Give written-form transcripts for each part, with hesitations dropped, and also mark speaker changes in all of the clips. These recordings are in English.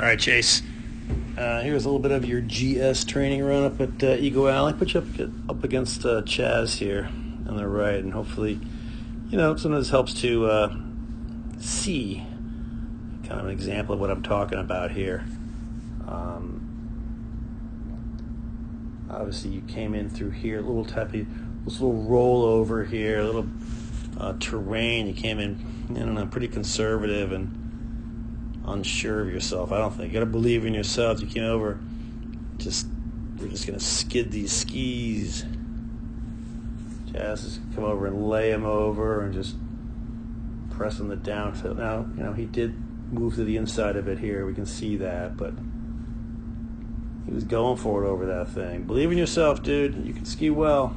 Speaker 1: All right, Chase. Here's a little bit of your GS training run up at Eagle Alley. Put you up against Chaz here on the right, and hopefully, some of this helps to see kind of an example of what I'm talking about here. Obviously, you came in through here, a little tappy, this little rollover here, a little terrain. You came in, pretty conservative and unsure of yourself. I don't think you got to believe in yourself. You came over, we're just gonna skid these skis. Chaz is come over and lay him over and just press on the downfill. Now, he did move to the inside a bit here. We can see that, but he was going for it over that thing. Believe in yourself, dude. You can ski well.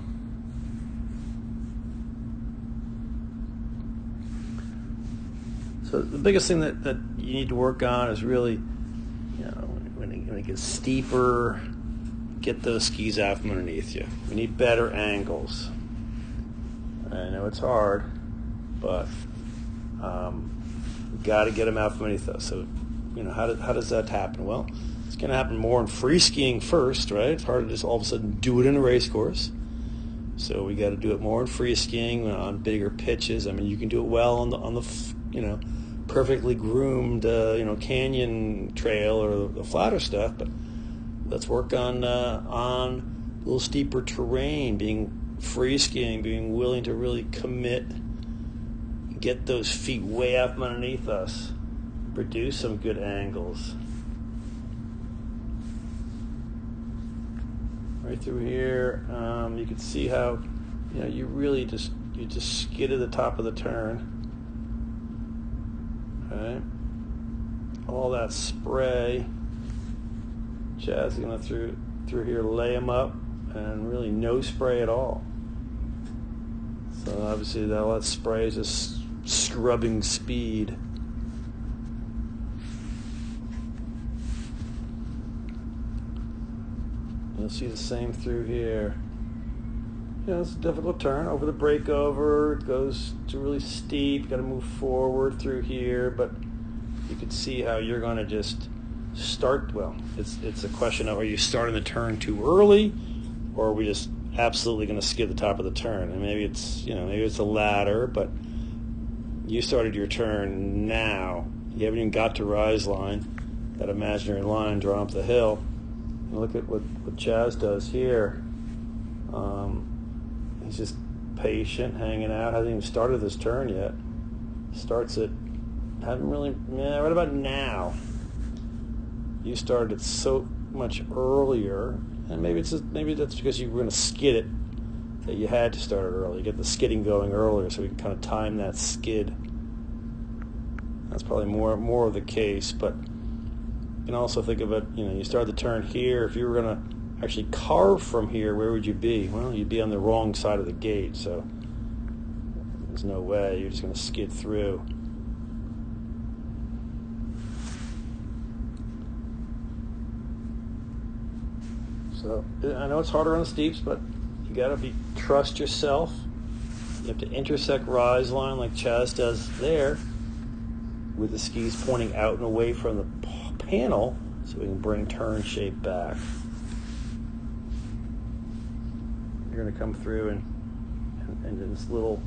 Speaker 1: So the biggest thing that you need to work on is really, when it gets steeper, get those skis out from underneath you. We need better angles. I know it's hard, but we got to get them out from underneath us. So, how does that happen? Well, it's going to happen more in free skiing first, right? It's hard to just all of a sudden do it in a race course. So we got to do it more in free skiing on bigger pitches. I mean, you can do it well on the perfectly groomed, canyon trail or the flatter stuff, but let's work on a little steeper terrain, being free skiing, being willing to really commit, get those feet way out from underneath us, produce some good angles. Right through here, you can see how, you really just skid at the top of the turn. Right, all that spray. Chaz is going to through here lay him up, and really no spray at all. So obviously all that spray is just scrubbing speed. You'll see the same through here. It's a difficult turn over the breakover. It goes to really steep. You got to move forward through here, but you can see how you're going to just start. Well, it's a question of, are you starting the turn too early, or are we just absolutely going to skid the top of the turn? And maybe it's the latter, but you started your turn now. You haven't even got to rise line, that imaginary line drawn up the hill. And look at what Chaz does here. He's just patient, hanging out. Hasn't even started this turn yet. Starts it. Right about now. You started it so much earlier, and maybe that's because you were going to skid it, that you had to start it early. Get the skidding going earlier, so we can kind of time that skid. That's probably more of the case, but you can also think of it. You start the turn here. If you were going to actually carve from here, where would you be? Well, you'd be on the wrong side of the gate, so there's no way. You're just going to skid through. So I know it's harder on the steeps, but you got to trust yourself. You have to intersect rise line like Chaz does there, with the skis pointing out and away from the panel, so we can bring turn shape back. You're going to come through and this little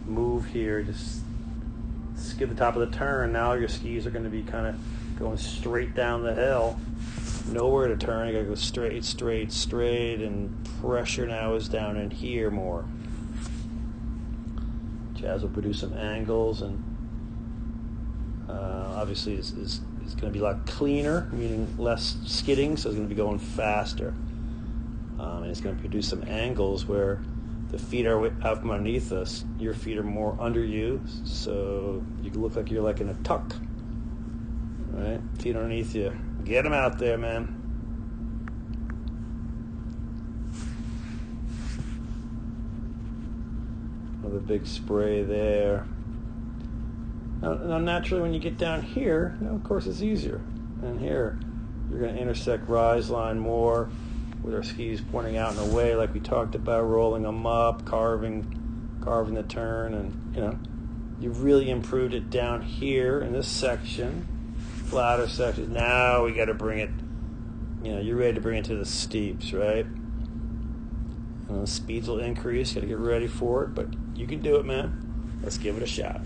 Speaker 1: move here, just skid the top of the turn. Now your skis are going to be kind of going straight down the hill. Nowhere to turn. You got to go straight, and pressure now is down in here more. Chaz will produce some angles, and obviously is going to be a lot cleaner, meaning less skidding, so it's going to be going faster. And it's going to produce some angles where the feet are out from underneath us. Your feet are more under you, so you can look like you're like in a tuck. Right? Feet underneath you. Get them out there, man. Another big spray there. Now, naturally, when you get down here, of course, it's easier. And here, you're going to intersect rise line more, with our skis pointing out and away, like we talked about, rolling them up, carving the turn, and you've really improved it down here in this section. flatter sections. Now we got to bring it, you're ready to bring it to the steeps, right? And the speeds will increase. Got to get ready for it, but you can do it, man. Let's give it a shot.